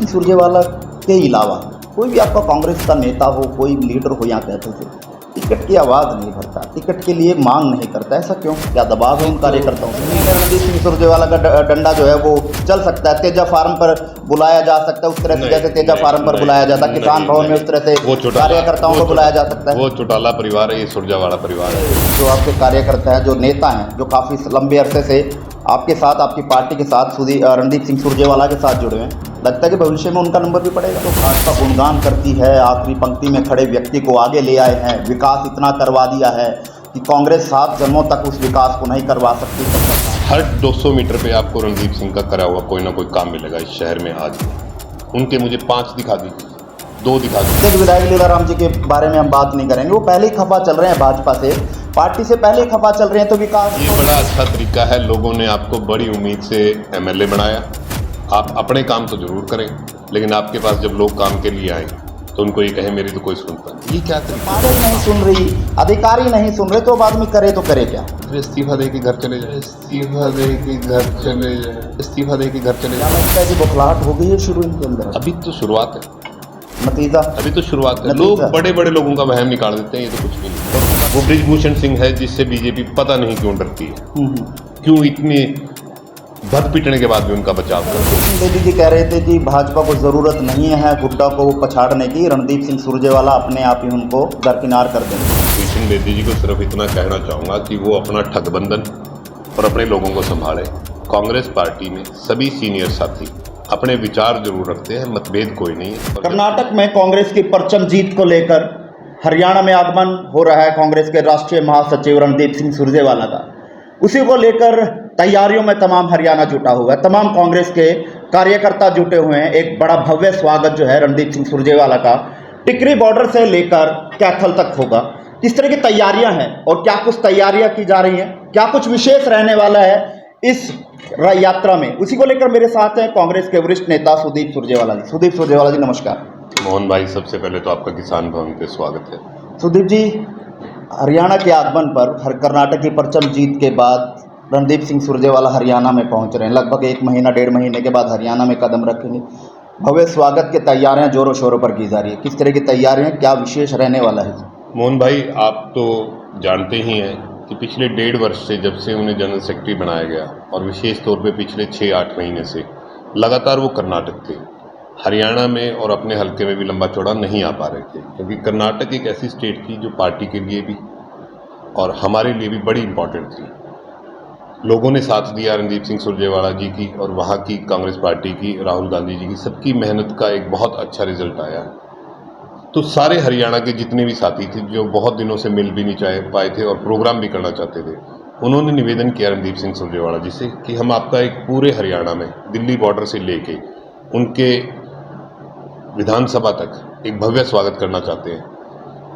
सुरजेवाला के अलावा कोई भी आपका कांग्रेस का नेता हो, कोई भी लीडर हो, यहाँ कहते थे टिकट की आवाज़ नहीं भरता, टिकट के लिए मांग नहीं करता, ऐसा क्यों? क्या दबाव है उन कार्यकर्ताओं से? रणदीप सिंह सुरजेवाला का डंडा जो है वो चल सकता है, तेजा फार्म पर बुलाया जा सकता है उस तरह से, जैसे तेजा फार्म पर बुलाया जाता है, किसान भवन में उस तरह से कार्यकर्ताओं को बुलाया जा सकता है। वो चौटाला परिवार है, ये सुरजेवाला परिवार है। जो आपके कार्यकर्ता हैं, जो नेता हैं, जो काफ़ी लंबे अरसे से आपके साथ, आपकी पार्टी के साथ, रणदीप सिंह सुरजेवाला के साथ जुड़े हैं, लगता है कि भविष्य में उनका नंबर भी पड़ेगा। तो भाजपा गुणगान करती है, आखिरी पंक्ति में खड़े व्यक्ति को आगे ले आए हैं, विकास इतना करवा दिया है कि कांग्रेस 7 जन्मों तक उस विकास को नहीं करवा सकती। हर 200 मीटर पे आपको रणदीप सिंह का करा हुआ कोई ना कोई काम मिलेगा इस शहर में। आज उनके मुझे 5 दिखा दीजिए, 2 दिखा दीजिए। विधायक लीलाराम जी के बारे में हम बात नहीं करेंगे, वो पहले ही खफा चल रहे हैं भाजपा से, पार्टी से पहले ही खफा चल रहे हैं। तो विकास ये बड़ा अच्छा तरीका है, लोगों ने आपको बड़ी उम्मीद से एमएलए बनाया। आप अपने काम तो जरूर करें, लेकिन आपके पास जब लोग काम के लिए आए तो उनको ये कहे मेरी तो कोई सुनता नहीं। ये क्या तरीका? नहीं सुन रही, अधिकारी नहीं सुन रहे, तो अब आदमी करे तो करे क्या? इस्तीफा दे के घर चले जाए, इस्तीफा दे के घर चले जाए, इस्तीफा दे के घर चले जाए। लगता है कि बौखलाहट हो गई है शुरू इनके अंदर। अभी तो शुरुआत है, नतीजा अभी तो शुरुआत है। लोग बड़े बड़े लोगों का वहम निकाल देते हैं, ये तो कुछ भी नहीं। वो बृजभूषण सिंह है जिससे बीजेपी पता नहीं क्यों डरती है, क्यों इतनी भद पिटने के बाद भी उनका बचाव कर। बेदी जी कह रहे थे कि भाजपा को जरूरत नहीं है गुड्डा को पछाड़ने की, रणदीप सिंह सुरजेवाला अपने आप ही उनको दरकिनार कर देंगे। कृष्ण बेदी जी को सिर्फ इतना कहना चाहूँगा कि वो अपना ठगबंधन और अपने लोगों को संभाले। कांग्रेस पार्टी में सभी सीनियर साथी अपने विचार जरूर रखते हैं, मतभेद कोई नहीं है। कर्नाटक में कांग्रेस की परचम जीत को लेकर हरियाणा में आगमन हो रहा है कांग्रेस के राष्ट्रीय महासचिव रणदीप सिंह सुरजेवाला का। उसी को लेकर तैयारियों में तमाम हरियाणा जुटा हुआ है, तमाम कांग्रेस के कार्यकर्ता जुटे हुए हैं। एक बड़ा भव्य स्वागत जो है रणदीप सिंह सुरजेवाला का टिकरी बॉर्डर से लेकर कैथल तक होगा। किस तरह की तैयारियां हैं और क्या कुछ तैयारियां की जा रही हैं, क्या कुछ विशेष रहने वाला है इस यात्रा में, उसी को लेकर मेरे साथ हैं कांग्रेस के वरिष्ठ नेता सुदीप सुरजेवाला जी। सुदीप सुरजेवाला जी नमस्कार। मोहन भाई, सबसे पहले तो आपका किसान भवन पे स्वागत है। सुदीप जी, हरियाणा के आगमन पर, कर्नाटक की परचम जीत के बाद रणदीप सिंह सुरजेवाला हरियाणा में पहुंच रहे हैं। लगभग 1 महीना 1.5 महीने के बाद हरियाणा में कदम रखेंगे। भव्य स्वागत की तैयारियां जोरों शोरों पर की जा रही है, किस तरह की तैयारियां, क्या विशेष रहने वाला है? मोहन भाई, आप तो जानते ही हैं कि पिछले 1.5 वर्ष से, जब से उन्हें जनरल सेक्रेटरी बनाया गया, और विशेष तौर पे पिछले 6-8 महीने से लगातार वो कर्नाटक थे। हरियाणा में और अपने हल्के में भी लंबा चौड़ा नहीं आ पा रहे थे, क्योंकि कर्नाटक एक ऐसी स्टेट थी जो पार्टी के लिए भी और हमारे लिए भी बड़ी इम्पोर्टेंट थी। लोगों ने साथ दिया रणदीप सिंह सुरजेवाला जी की और वहाँ की कांग्रेस पार्टी की, राहुल गांधी जी की, सबकी मेहनत का एक बहुत अच्छा रिजल्ट आया। तो सारे हरियाणा के जितने भी साथी थे जो बहुत दिनों से मिल भी नहीं पाए थे और प्रोग्राम भी करना चाहते थे, उन्होंने निवेदन किया रणदीप सिंह सुरजेवाला जी से कि हम आपका एक पूरे हरियाणा में दिल्ली बॉर्डर से लेके उनके विधानसभा तक एक भव्य स्वागत करना चाहते हैं,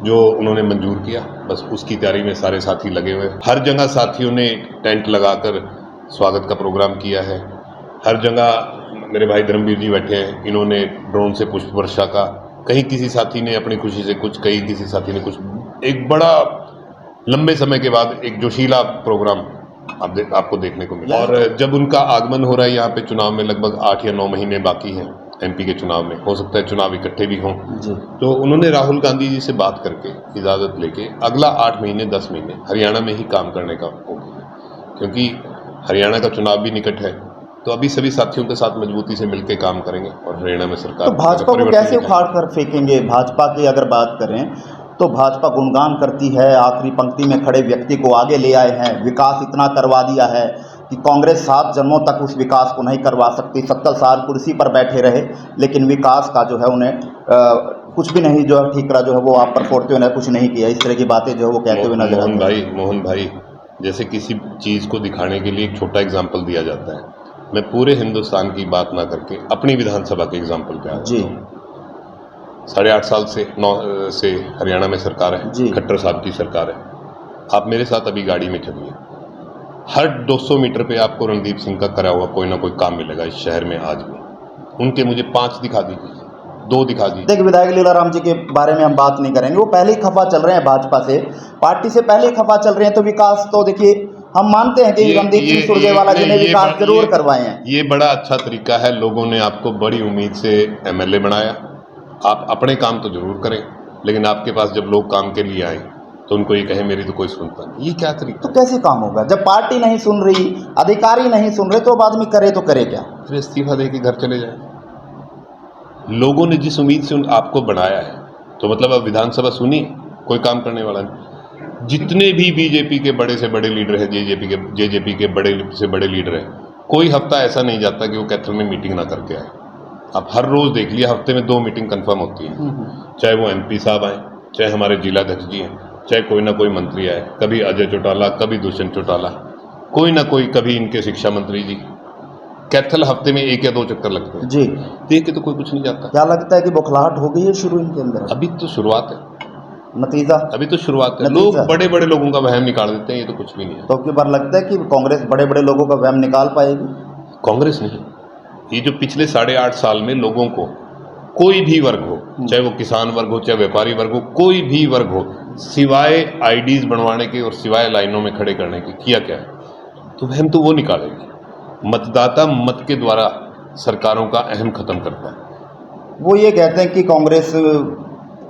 जो उन्होंने मंजूर किया। बस उसकी तैयारी में सारे साथी लगे हुए। हर जगह साथियों ने टेंट लगाकर स्वागत का प्रोग्राम किया है। हर जगह मेरे भाई धर्मवीर जी बैठे हैं, इन्होंने ड्रोन से पुष्प वर्षा का, कहीं किसी साथी ने अपनी खुशी से कुछ, कहीं किसी साथी ने कुछ, एक बड़ा लंबे समय के बाद एक जोशीला प्रोग्राम आपको देखने को मिला। और जब उनका आगमन हो रहा है यहाँ पे, चुनाव में लगभग 8 या 9 महीने बाकी हैं एमपी के चुनाव में, हो सकता है चुनाव इकट्ठे भी हों, तो उन्होंने राहुल गांधी जी से बात करके इजाज़त लेके अगला 8 महीने 10 महीने हरियाणा में ही काम करने का हो गया, क्योंकि हरियाणा का चुनाव भी निकट है। तो अभी सभी साथियों के साथ मजबूती से मिलकर काम करेंगे और हरियाणा में सरकार। तो भाजपा को कैसे उखाड़ कर फेंकेंगे? भाजपा की अगर बात करें तो भाजपा गुणगान करती है, आखिरी पंक्ति में खड़े व्यक्ति को आगे ले आए हैं, विकास इतना करवा दिया है कि कांग्रेस 7 जन्मों तक उस विकास को नहीं करवा सकती। 70 साल कुर्सी पर बैठे रहे, लेकिन विकास का जो है उन्हें कुछ भी नहीं, जो है ठीकरा जो है वो आप पर फोड़ते हुए कुछ नहीं किया। इस तरह की बातें जो है वो कहते हुए नजर आते हैं। मोहन भाई, जैसे किसी चीज़ को दिखाने के लिए एक छोटा एग्जाम्पल दिया जाता है, मैं पूरे हिंदुस्तान की बात ना करके अपनी विधानसभा के एग्जाम्पल पे आ जाता हूँ। 8.5 साल से हरियाणा में सरकार है, खट्टर साहब की सरकार है। आप मेरे साथ अभी गाड़ी में चलिए, हर 200 मीटर पे आपको रणदीप सिंह का करा हुआ कोई ना कोई काम मिलेगा इस शहर में। आज भी उनके मुझे 5 दिखा दीजिए, 2 दिखा दीजिए। देखिए, विधायक लीलाराम जी के बारे में हम बात नहीं करेंगे, वो पहले ही खफा चल रहे हैं भाजपा से, पार्टी से पहले ही खफा चल रहे हैं। तो विकास तो देखिए हम मानते हैं कि रणदीप सिंह सुरजेवाला जी ने विकास जरूर करवाए हैं। ये बड़ा अच्छा तरीका है, लोगों ने आपको बड़ी उम्मीद से एमएलए बनाया। आप अपने काम तो जरूर करें, लेकिन आपके पास जब लोग काम के लिए आए तो उनको ये कहे मेरी तो कोई सुनता नहीं। ये क्या तरीका? तो कैसे काम होगा जब पार्टी नहीं सुन रही, अधिकारी नहीं सुन रहे, तो अब आदमी करे तो करे क्या? फिर इस्तीफा दे के घर चले जाए। लोगों ने जिस उम्मीद से आपको बनाया है, तो मतलब अब विधानसभा सुनी, कोई काम करने वाला नहीं। जितने भी बीजेपी के बड़े से बड़े लीडर हैं, जेजेपी के बड़े से बड़े लीडर हैं, कोई हफ्ता ऐसा नहीं जाता कि वो कैथल में मीटिंग ना करके आए। आप हर रोज देख लिया, हफ्ते में 2 मीटिंग कंफर्म होती है, चाहे वो एमपी साहब आए, चाहे हमारे जिलाध्यक्ष जी हैं, चाहे कोई ना कोई मंत्री आए, कभी अजय चौटाला, कभी दुष्यंत चौटाला, कोई ना कोई, कभी इनके शिक्षा मंत्री जी। कैथल हफ्ते में 1 या 2 चक्कर लगते हैं जी। देख के तो कोई कुछ नहीं जाता। क्या लगता है कि बौखलाहट हो गई है शुरू इनके अंदर? अभी तो शुरुआत है, नतीजा अभी तो शुरुआत है। लोग बड़े बड़े लोगों का वहम निकाल देते हैं, ये तो कुछ भी नहीं है। तो आपकी बार लगता है कि कांग्रेस बड़े बड़े लोगों का वहम निकाल पाएगी? कांग्रेस नहीं, ये जो पिछले 8.5 साल में लोगों को, कोई भी वर्ग हो, चाहे वो किसान वर्ग हो, चाहे व्यापारी वर्ग हो, कोई भी वर्ग हो, सिवाय आईडीज बनवाने के और सिवाय लाइनों में खड़े करने के किया क्या है? तो वहम तो वो निकालेगी। मतदाता मत के द्वारा सरकारों का अहम खत्म करता है। वो ये कहते हैं कि कांग्रेस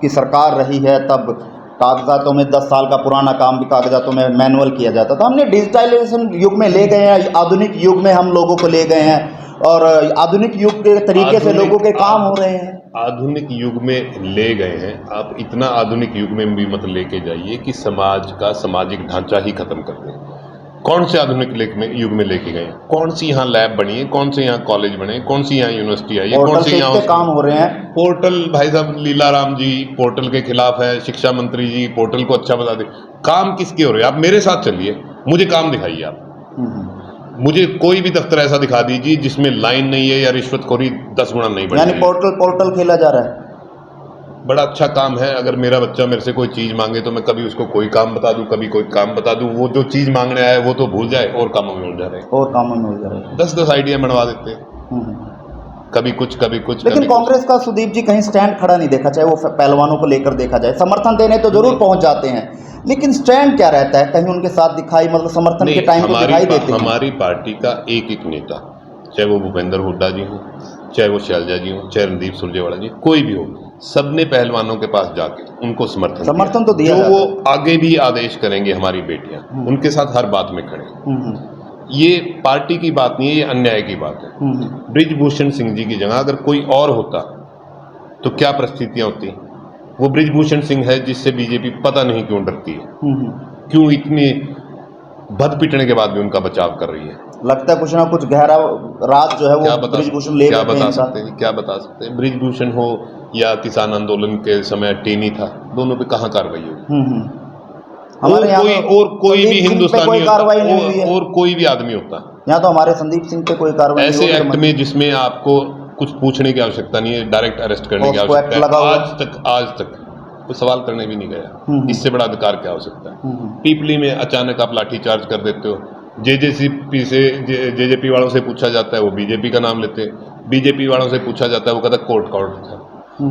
की सरकार रही है तब कागजातों में 10 साल का पुराना काम भी कागजातों में मैनुअल किया जाता था। हमने डिजिटलाइजेशन युग में ले गए हैं, आधुनिक युग में हम लोगों को ले गए हैं और आधुनिक युग के तरीके से लोगों के काम हो रहे हैं। आधुनिक युग में ले गए हैं आप, इतना आधुनिक युग में भी मत लेके जाइए कि समाज का सामाजिक ढांचा ही खत्म कर दें। कौन से आधुनिक युग में लेके गए? कौन सी यहाँ लैब बनी है, कौन से यहाँ कॉलेज बने, कौन सी यहाँ यूनिवर्सिटी आई है, कौन से यहाँ काम हो रहे हैं। पोर्टल, भाई साहब लीलाराम जी पोर्टल के खिलाफ है, शिक्षा मंत्री जी पोर्टल को अच्छा बता दे। काम किसके हो रहे हैं? आप मेरे साथ चलिए, मुझे काम दिखाइए आप। मुझे कोई भी दफ्तर ऐसा दिखा दीजिए जिसमें लाइन नहीं है या रिश्वतखोरी 10 गुना नहीं बढ़ी। यानी पोर्टल खेला जा रहा है। बड़ा अच्छा काम है। अगर मेरा बच्चा मेरे से कोई चीज़ मांगे तो मैं कभी उसको कोई काम बता दूं, कभी कोई काम बता दूं। वो जो चीज़ मांगने आया वो तो भूल जाए और कामों में उलझा रहे, और कामों में उलझा रहे। 10 आइडिया बनवा देते, कभी कुछ कभी कुछ। लेकिन कांग्रेस का सुदीप जी कहीं स्टैंड खड़ा नहीं देखा, चाहे वो पहलवानों को लेकर देखा जाए। समर्थन देने तो जरूर पहुंच जाते हैं, लेकिन स्टैंड क्या रहता है? कहीं उनके साथ दिखाई, मतलब समर्थन के टाइम पे दिखाई देते हैं। हमारी पार्टी का एक नेता, चाहे वो भूपेंद्र हुड्डा जी हो, चाहे वो शैलजा जी हो, चाहे रणदीप सुरजेवाला जी, कोई भी हो, सबने पहलवानों के पास जाके उनको समर्थन तो दिया। जो वो आगे भी आदेश करेंगे, हमारी बेटियां उनके साथ हर बात में खड़े। ये पार्टी की बात नहीं है, ये अन्याय की बात है। बृजभूषण सिंह जी की जगह अगर कोई और होता तो क्या परिस्थितियां होती? वो बृजभूषण सिंह है जिससे बीजेपी पता नहीं क्यों डरती है, क्यों इतनी भद पिटने के बाद भी उनका बचाव कर रही है। लगता है कुछ ना कुछ गहरा राज जो है वो बृजभूषण ले, क्या बता सकते हैं? बृजभूषण हो या किसान आंदोलन के समय टेनी था, दोनों पे कहाँ कार्रवाई होगी? हमारे और कोई भी हिंदुस्तानी और कोई भी आदमी होता, यहाँ तो हमारे संदीप सिंह पे कोई कार्रवाई ऐसे एक्ट में जिसमें आपको कुछ पूछने की आवश्यकता नहीं है, डायरेक्ट अरेस्ट करने की आवश्यकता है। आज तक कोई सवाल करने भी नहीं गया। इससे बड़ा अधिकार क्या हो सकता है? पीपली में अचानक आप लाठीचार्ज कर देते हो। जेजेपी वालों से पूछा जाता है, वो बीजेपी का नाम लेते हैं। बीजेपी वालों से पूछा जाता है, वो कहता कोर्ट था।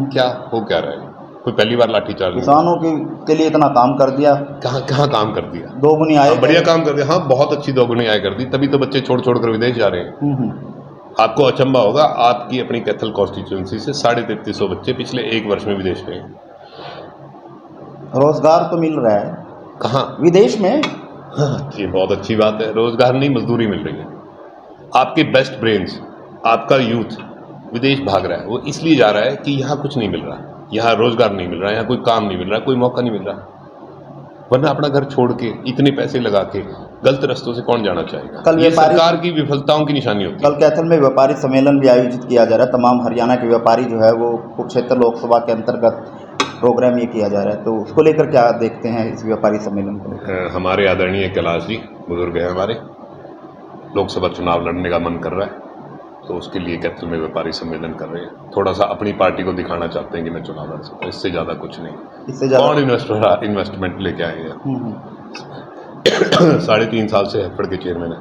क्या हो क्या रहा है? कोई पहली बार लाठीचार्ज? किसानों के लिए इतना काम कर दिया, कहाँ काम कर दिया? दोगुनी आय, बढ़िया काम कर दिया। हाँ, बहुत अच्छी दोगुनी आय कर दी, तभी तो बच्चे छोड़ कर विदेश जा रहे हैं। आपको अचंभा होगा, आपकी अपनी कैथल कॉन्स्टिट्यूएंसी से 3350 बच्चे पिछले 1 वर्ष में विदेश गए। रोजगार तो मिल रहा है, कहाँ? विदेश में। हाँ, ये बहुत अच्छी बात है। रोजगार नहीं, मजदूरी मिल रही है। आपके बेस्ट ब्रेन्स, आपका यूथ विदेश भाग रहा है। वो इसलिए जा रहा है कि यहाँ कुछ नहीं मिल रहा, यहाँ रोजगार नहीं मिल रहा, यहाँ कोई काम नहीं मिल रहा, कोई मौका नहीं मिल रहा। वरना अपना घर छोड़ के इतने पैसे लगा के गलत रस्तों से कौन जाना चाहेगा? कल ये सरकार की विफलताओं की निशानी होती है। कल कैथल में व्यापारी सम्मेलन भी आयोजित किया जा रहा है। तमाम हरियाणा के व्यापारी जो है वो कुरुक्षेत्र लोकसभा के अंतर्गत प्रोग्राम ये किया जा रहा है, तो उसको लेकर क्या देखते हैं इस व्यापारी सम्मेलन को? हमारे आदरणीय कैलाश जी बुजुर्ग हैं हमारे, लोकसभा चुनाव लड़ने का मन कर रहा है, तो उसके लिए कैथल में व्यापारी सम्मेलन कर रहे हैं। थोड़ा सा अपनी पार्टी को दिखाना चाहते हैं कि मैं चुनाव लड़ सकता हूँ, इससे ज़्यादा कुछ नहीं। इससे कौन इन्वेस्टमेंट लेके आएंगे? 3.5 साल से हेफड़ के चेयरमैन है,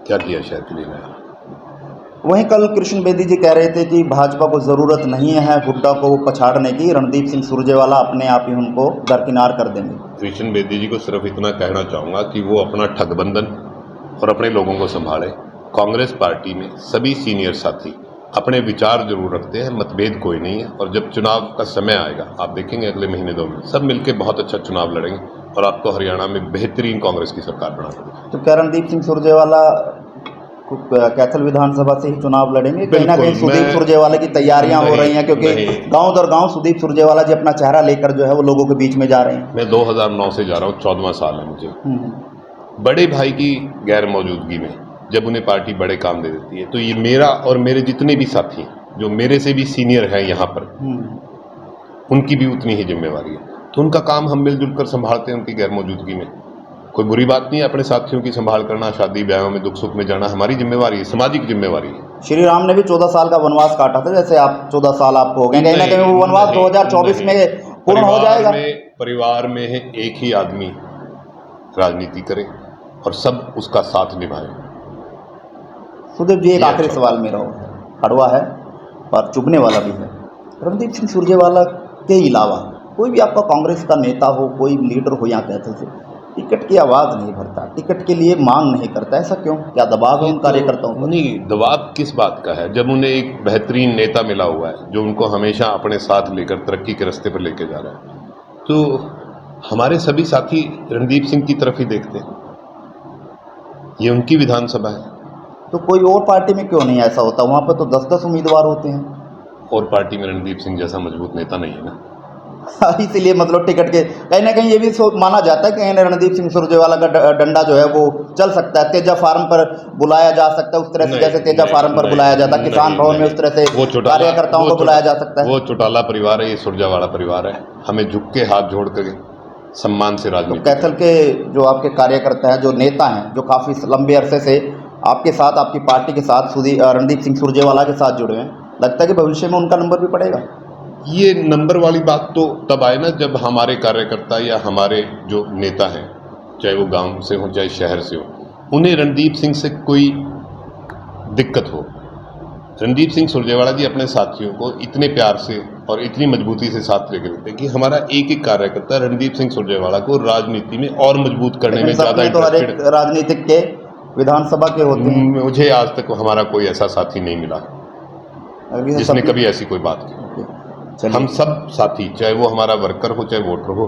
क्या किया शहर के लिए? वहीं कल कृष्ण बेदी जी कह रहे थे कि भाजपा को ज़रूरत नहीं है हुड्डा को पछाड़ने की, रणदीप सिंह सुरजेवाला अपने आप ही उनको दरकिनार कर देंगे। कृष्ण बेदी जी को सिर्फ इतना कहना चाहूँगा कि वो अपना ठगबंधन और अपने लोगों को संभाले। कांग्रेस पार्टी में सभी सीनियर साथी अपने विचार जरूर रखते हैं, मतभेद कोई नहीं है। और जब चुनाव का समय आएगा, आप देखेंगे अगले महीने 2 महीने सब मिलकर बहुत अच्छा चुनाव लड़ेंगे और आपको हरियाणा में बेहतरीन कांग्रेस की सरकार बना देंगे। तो क्या रणदीप सिंह सुरजेवाला कैथल विधानसभा से ही चुनाव लड़ेंगे? कहीं ना कहीं सुदीप सुरजेवाला की तैयारियां हो रही हैं, क्योंकि गांव दर गांव सुदीप सुरजेवाला जी अपना चेहरा लेकर जो है वो लोगों के बीच में जा रहे हैं। मैं 2009 से जा रहा हूँ, 14वां साल है मुझे। बड़े भाई की गैर मौजूदगी में जब उन्हें पार्टी बड़े काम दे देती है, तो ये मेरा और मेरे जितने भी साथी हैं जो मेरे से भी सीनियर हैं यहाँ पर, उनकी भी उतनी ही जिम्मेवारी है। तो उनका काम हम मिलजुल कर संभालते हैं। उनकी गैर मौजूदगी में कोई बुरी बात नहीं है, अपने साथियों की संभाल करना, शादी ब्याहों में दुख सुख में जाना हमारी जिम्मेवारी है, सामाजिक जिम्मेवारी है। श्री राम ने भी 14 साल का वनवास काटा था, जैसे आप 14 साल आपको हो गए, कहीं ना कहीं वो वनवास 2024 में पूर्ण हो जाएगा। परिवार में एक ही आदमी राजनीति करे और सब उसका साथ निभाए। सुदीप जी, एक आखिरी सवाल मेरा हो, कड़वा है और चुभने वाला भी है। रणदीप सिंह सुरजेवाला के अलावा कोई भी आपका कांग्रेस का नेता हो, कोई लीडर हो यहाँ कैथल से, टिकट की आवाज़ नहीं भरता, टिकट के लिए मांग नहीं करता, ऐसा क्यों? क्या दबाव है उन कार्यकर्ताओं पर? नहीं, दबाव किस बात का है? जब उन्हें एक बेहतरीन नेता मिला हुआ है जो उनको हमेशा अपने साथ लेकर तरक्की के रास्ते पर लेके जा रहा है, तो हमारे सभी साथी रणदीप सिंह की तरफ ही देखते हैं। ये उनकी विधानसभा है। तो कोई और पार्टी में क्यों नहीं ऐसा होता? वहाँ पर तो 10-10 उम्मीदवार होते हैं। और पार्टी में रणदीप सिंह जैसा मजबूत नेता नहीं है ना। इसीलिए मतलब टिकट के कहीं ना कहीं ये भी माना जाता है कि कहीं रणदीप सिंह सुरजेवाला का डंडा जो है वो चल सकता है, तेजा फार्म पर बुलाया जा सकता है उस तरह से, जैसे तेजा फार्म पर बुलाया जाता है, किसान भवन में उस तरह से कार्यकर्ताओं को बुलाया जा सकता है। वो चौटाला परिवार है, ये सुरजेवाला परिवार है। हमें झुक के हाथ जोड़ कर सम्मान से राजनीति। तो कैथल के जो आपके कार्यकर्ता हैं, जो नेता हैं, जो काफ़ी लंबे अरसे से आपके साथ, आपकी पार्टी के साथ, रणदीप सिंह सुरजेवाला के साथ जुड़े हैं, लगता है कि भविष्य में उनका नंबर भी पड़ेगा? ये नंबर वाली बात तो तब आए ना जब हमारे कार्यकर्ता या हमारे जो नेता हैं, चाहे वो गांव से हो चाहे शहर से हो, उन्हें रणदीप सिंह से कोई दिक्कत हो। रणदीप सिंह सुरजेवाला जी अपने साथियों को इतने प्यार से और इतनी मजबूती से साथ लेकर देते हैं कि हमारा एक एक कार्यकर्ता रणदीप सिंह सुरजेवाला को राजनीति में और मजबूत करने में ज़्यादा इंटरेस्टेड। राजनीतिक के विधानसभा के होते हैं। मुझे आज तक हमारा कोई ऐसा साथी नहीं मिला जिसने कभी ऐसी कोई बात की। हम सब साथी, चाहे वो हमारा वर्कर हो चाहे वोटर हो,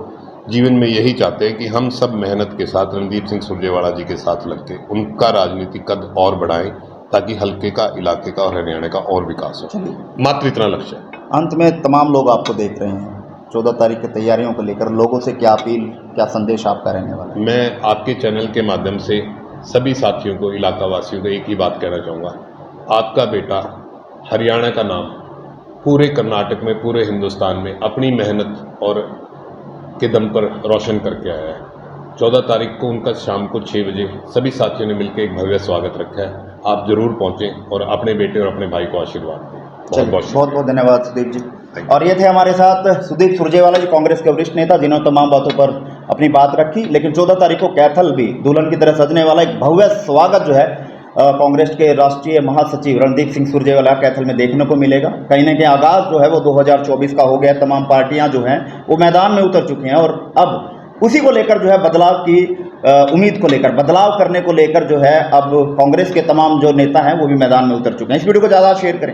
जीवन में यही चाहते हैं कि हम सब मेहनत के साथ रणदीप सिंह सुरजेवाला जी के साथ लग के उनका राजनीतिक कद और बढ़ाएं, ताकि हल्के का, इलाके का और हरियाणा का और विकास हो। मात्र इतना लक्ष्य है। अंत में तमाम लोग आपको देख रहे हैं, 14 तारीख की तैयारियों को लेकर लोगों से क्या अपील, क्या संदेश आपका रहने वाला है? मैं आपके चैनल के माध्यम से सभी साथियों को, इलाका वासियों को एक ही बात कहना चाहूँगा, आपका बेटा हरियाणा का नाम पूरे कर्नाटक में, पूरे हिंदुस्तान में अपनी मेहनत और के दम पर रोशन करके आया है। 14 तारीख को उनका शाम को 6 बजे सभी साथियों ने मिलकर एक भव्य स्वागत रखा है। आप जरूर पहुंचें और अपने बेटे और अपने भाई को आशीर्वाद दें। बहुत बहुत धन्यवाद सुदीप जी। और ये थे हमारे साथ सुदीप सुरजेवाला जी, कांग्रेस के वरिष्ठ नेता, जिन्होंने तमाम बातों पर अपनी बात रखी। लेकिन 14 तारीख को कैथल भी दुल्हन की तरह सजने वाला एक भव्य स्वागत जो है कांग्रेस के राष्ट्रीय महासचिव रणदीप सिंह सुरजेवाला कैथल में देखने को मिलेगा। कहीं ना कहीं आगाज़ जो है वो 2024 का हो गया। तमाम पार्टियां जो हैं वो मैदान में उतर चुकी हैं और अब उसी को लेकर जो है बदलाव की उम्मीद को लेकर, बदलाव करने को लेकर जो है अब कांग्रेस के तमाम जो नेता हैं वो भी मैदान में उतर चुके हैं। इस वीडियो को ज़्यादा शेयर करें।